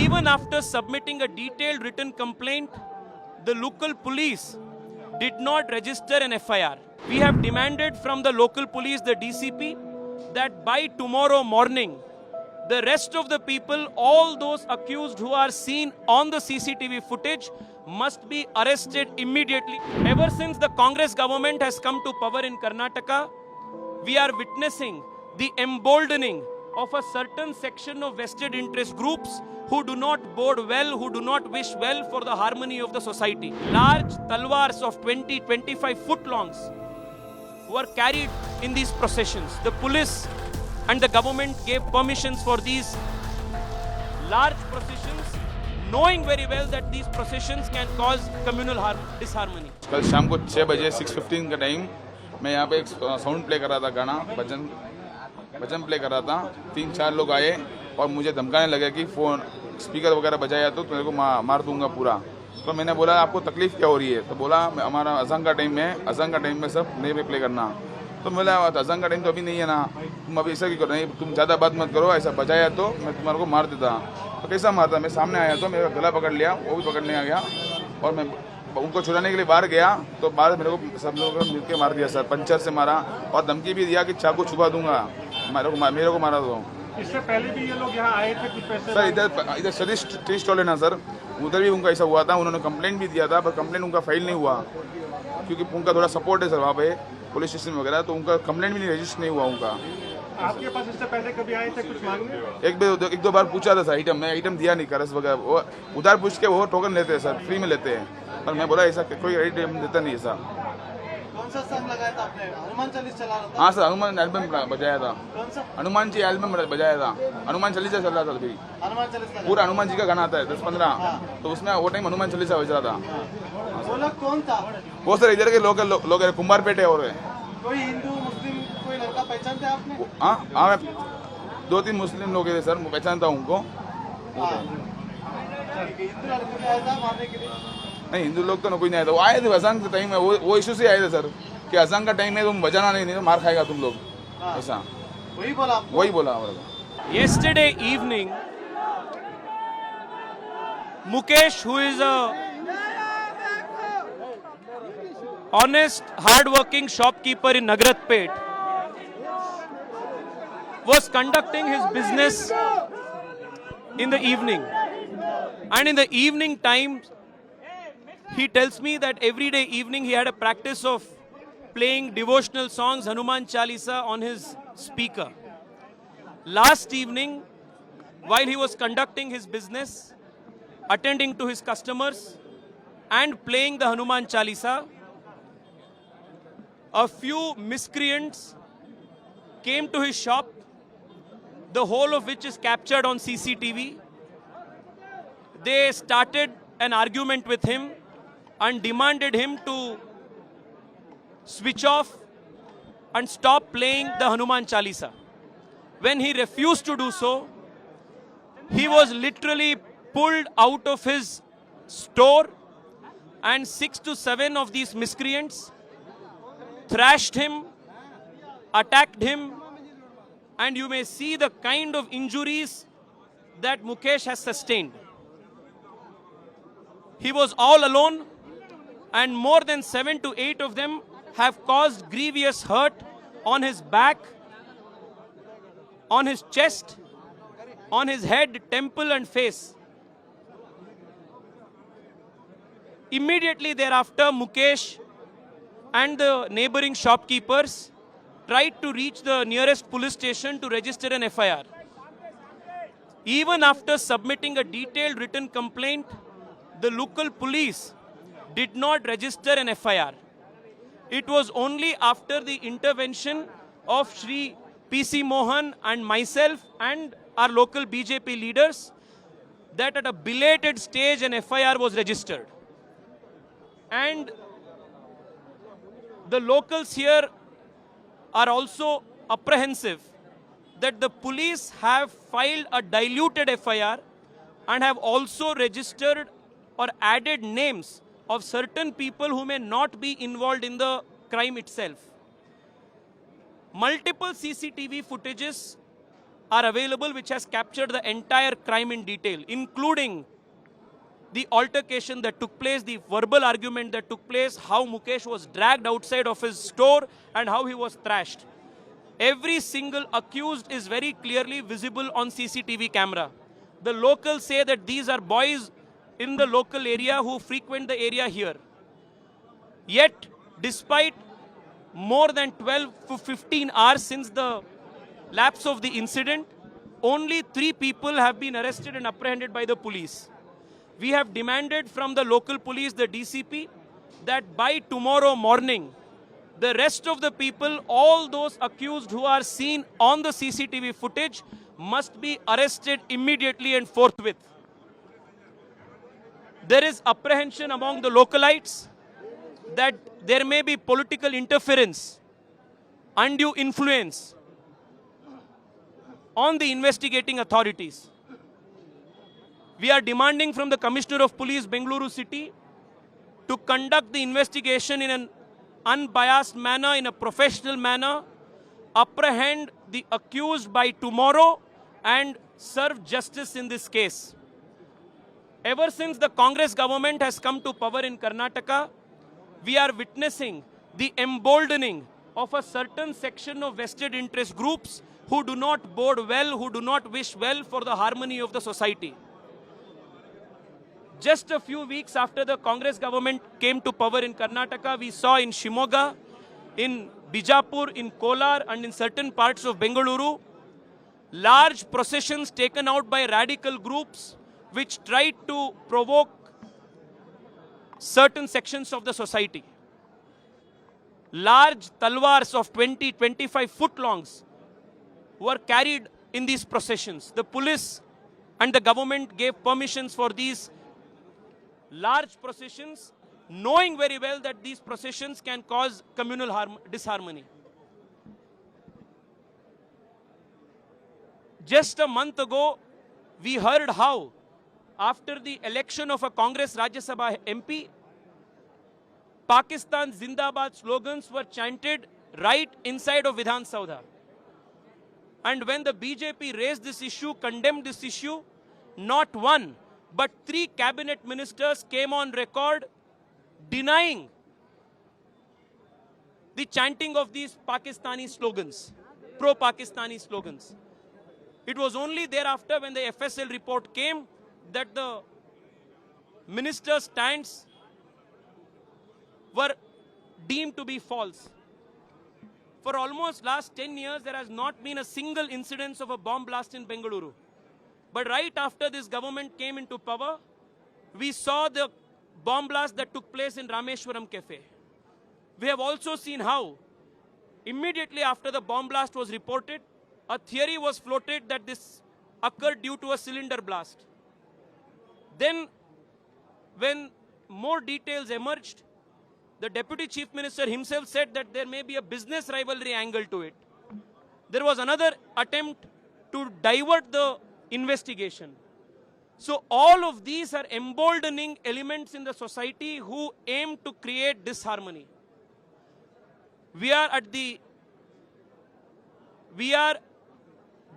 Even after submitting a detailed written complaint, the local police did not register an FIR. We have demanded from the local police, the DCP, that by tomorrow morning, the rest of the people, all those accused who are seen on the CCTV footage, must be arrested immediately. Ever since the Congress government has come to power in Karnataka, we are witnessing the emboldening of a certain section of vested interest groups who do not bode well, who do not wish well for the harmony of the society. Large talwars of 20-25 foot longs were carried in these processions. The police and the government gave permissions for these large processions, knowing very well that these processions can cause communal disharmony. कल शाम को 6 बजे 6:15 का time मैं यहाँ पे एक sound play कर रहा था, गाना भजन प्ले कर रहा था। 3-4 लोग आए और मुझे धमकाने लगे कि फ़ोन स्पीकर वगैरह बजाया तो मेरे को मार दूंगा पूरा। तो मैंने बोला आपको तकलीफ क्या हो रही है? तो बोला हमारा अज़ान का टाइम में सब नहीं प्ले करना। तो बोला अज़ान का टाइम तो अभी नहीं है ना, तुम अभी ऐसा क्यों कर रहे हैं? तुम ज़्यादा बात मत करो, ऐसा बजाया तो मैं तुम्हारे को मार देता। तो कैसा मारता? मैं सामने आया तो मेरा गला पकड़ लिया, वो भी पकड़ने आ गया और मैं उनको छुड़ाने के लिए बाहर गया तो बाहर मेरे को सब लोगों ने मिलकर मार दिया सर। पंचर से मारा और धमकी भी दिया कि चाकू छुपा दूंगा, मेरे को मारा दो। इससे पहले भी ये लोग यहाँ आए थे कुछ पैसे? सर इधर सतीश टी स्टॉल है ना सर, उधर भी उनका ऐसा हुआ था। उन्होंने कंप्लेंट भी दिया था पर कंप्लेंट उनका फाइल नहीं हुआ क्योंकि उनका थोड़ा सपोर्ट है सर वहाँ पे पुलिस स्टेशन वगैरह, तो उनका कंप्लेंट भी नहीं रजिस्टर नहीं हुआ उनका। आपके पास इससे पहले कभी आए थे कुछ मांगने? एक दो बार पूछा था सर, मैं आइटम दिया नहीं, करस वगैरह वो उधार पूछ के वो टोकन लेते हैं सर, फ्री में लेते हैं। पर मैं बोला ऐसा कोई आइटम देता नहीं ऐसा। कौन सा सॉन्ग लगाया था आपने? हनुमान चालीसा चला रहा था? हाँ सर, हनुमान एल्बम बजाया था। कौन सा? हनुमान जी एल्बम बजाया था, हनुमान चालीसा चल रहा था। अभी हनुमान चालीसा पूरा हनुमान जी का गाना आता है 10-15, तो उसमें वो टाइम हनुमान चालीसा बज रहा था। वो लोग कौन था? वो सर इधर के लोग है, कुंभारपेट है। और कोई हिंदू मुस्लिम कोई लड़का पहचानते हैं आपने? हाँ मैं 2-3 मुस्लिम लोग थे सर, मैं पहचानता हूँ उनको। हिंदू लड़के आया था मारने के लिए? नहीं, हिंदू लोग तो कोई नहीं आया था, वो आए थे अजान के टाइम में, वो इशू से आए थे सर कि अजान का टाइम है, तुम बजाना नहीं तो मार खाएगा तुम लोग, ऐसा वही बोला हमारे को। Yesterday evening, Mukesh, who is a honest, hard-working shopkeeper in Nagratpet, was conducting his business in the evening. And in the evening time, he tells me that every day evening he had a practice of playing devotional songs, Hanuman Chalisa, on his speaker. Last evening, while he was conducting his business, attending to his customers, and playing the Hanuman Chalisa, a few miscreants came to his shop, the whole of which is captured on CCTV. They started an argument with him and demanded him to switch off and stop playing the Hanuman Chalisa. When he refused to do so, he was literally pulled out of his store, and 6 to 7 of these miscreants thrashed him, attacked him, and you may see the kind of injuries that Mukesh has sustained. He was all alone, and more than 7 to 8 of them have caused grievous hurt on his back, on his chest, on his head, temple and face. Immediately thereafter, Mukesh and the neighboring shopkeepers tried to reach the nearest police station to register an FIR. Even after submitting a detailed written complaint, the local police did not register an FIR. It was only after the intervention of Shri PC Mohan and myself and our local BJP leaders that at a belated stage an FIR was registered. And the locals here are also apprehensive that the police have filed a diluted FIR and have also registered or added names of certain people who may not be involved in the crime itself. Multiple CCTV footages are available which has captured the entire crime in detail, including the altercation that took place, the verbal argument that took place, how Mukesh was dragged outside of his store and how he was thrashed. Every single accused is very clearly visible on CCTV camera. The locals say that these are boys in the local area who frequent the area here. Yet, despite more than 12 to 15 hours since the lapse of the incident, only 3 people have been arrested and apprehended by the police. We have demanded from the local police, the DCP, that by tomorrow morning, the rest of the people, all those accused who are seen on the CCTV footage, must be arrested immediately and forthwith. There is apprehension among the localites that there may be political interference, undue influence on the investigating authorities. We are demanding from the Commissioner of Police, Bengaluru City, to conduct the investigation in an unbiased manner, in a professional manner, apprehend the accused by tomorrow and serve justice in this case. Ever since the Congress government has come to power in Karnataka, we are witnessing the emboldening of a certain section of vested interest groups who do not bode well, who do not wish well for the harmony of the society. Just a few weeks after the Congress government came to power in Karnataka, we saw in Shimoga, in Bijapur, in Kolar, and in certain parts of Bengaluru, large processions taken out by radical groups which tried to provoke certain sections of the society. Large talwars of 20-25 foot longs were carried in these processions. The police and the government gave permissions for these large processions, knowing very well that these processions can cause communal disharmony. Just a month ago, we heard how, after the election of a Congress Rajya Sabha MP, Pakistan Zindabad slogans were chanted right inside of Vidhan Saudha. And when the BJP raised this issue, condemned this issue, not one, but 3 cabinet ministers came on record denying the chanting of these Pakistani slogans, pro-Pakistani slogans. It was only thereafter when the FSL report came that the minister's stands were deemed to be false. For almost last 10 years, there has not been a single incidence of a bomb blast in Bengaluru. But right after this government came into power, we saw the bomb blast that took place in Rameshwaram Cafe. We have also seen how, immediately after the bomb blast was reported, a theory was floated that this occurred due to a cylinder blast. Then, when more details emerged, the Deputy Chief Minister himself said that there may be a business rivalry angle to it. There was another attempt to divert the investigation. So all of these are emboldening elements in the society who aim to create disharmony. We are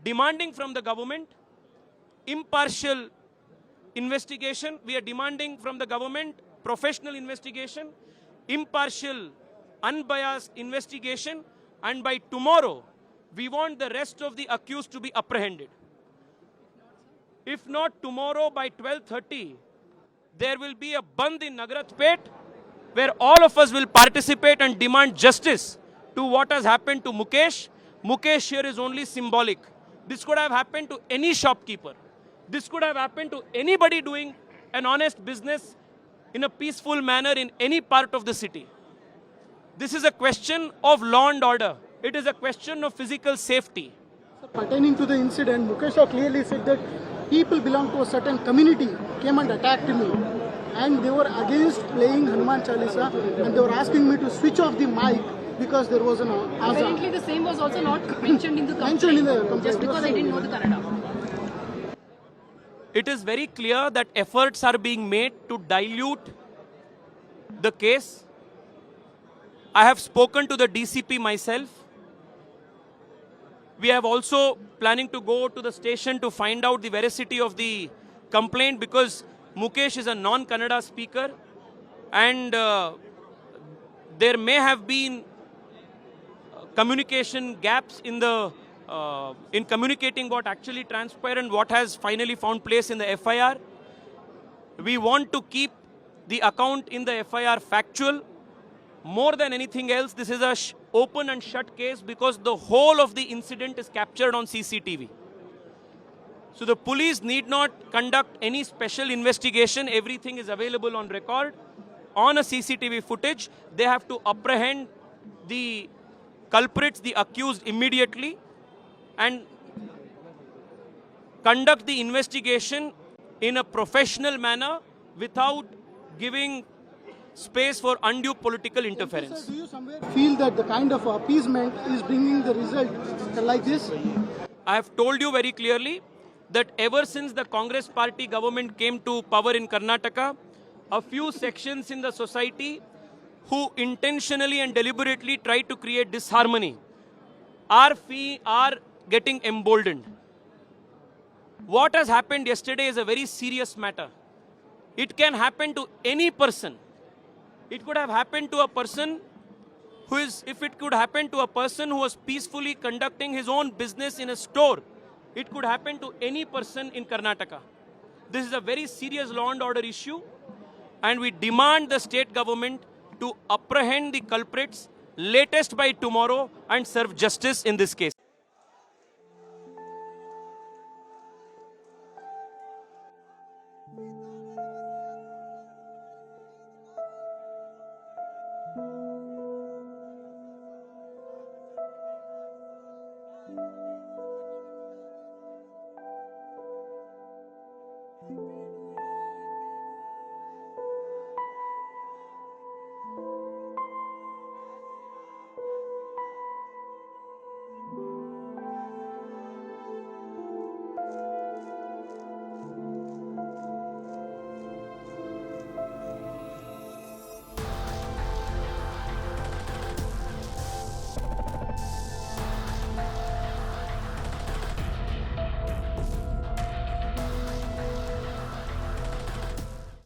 demanding from the government impartial investigation. We are demanding from the government professional investigation, impartial, unbiased investigation, and by tomorrow, we want the rest of the accused to be apprehended. If not tomorrow by 12:30, there will be a Bandh in Nagaratpet where all of us will participate and demand justice to what has happened to Mukesh. Mukesh here is only symbolic. This could have happened to any shopkeeper. This could have happened to anybody doing an honest business in a peaceful manner in any part of the city. This is a question of law and order. It is a question of physical safety. So pertaining to the incident, Mukesh clearly said that people belong to a certain community came and attacked me, and they were against playing Hanuman Chalisa, and they were asking me to switch off the mic because there was an azan. Apparently the same was also not mentioned in the complaint, just because I didn't know the Kannada. It is very clear that efforts are being made to dilute the case. I have spoken to the DCP myself. We have also planning to go to the station to find out the veracity of the complaint, because Mukesh is a non-Kannada speaker, and there may have been communication gaps in the in communicating what actually transpired and what has finally found place in the FIR. We want to keep the account in the FIR factual. More than anything else, this is a open and shut case because the whole of the incident is captured on CCTV. So the police need not conduct any special investigation. Everything is available on record. On a CCTV footage, they have to apprehend the culprits, the accused, immediately and conduct the investigation in a professional manner without giving space for undue political interference. Sir, do you somewhere feel that the kind of appeasement is bringing the result like this? I have told you very clearly that ever since the Congress party government came to power in Karnataka, a few sections in the society who intentionally and deliberately try to create disharmony are getting emboldened. What has happened yesterday is a very serious matter. It can happen to any person. It could have happened to a person if it could happen to a person who was peacefully conducting his own business in a store, it could happen to any person in Karnataka. This is a very serious law and order issue, and we demand the state government to apprehend the culprits latest by tomorrow and serve justice in this case.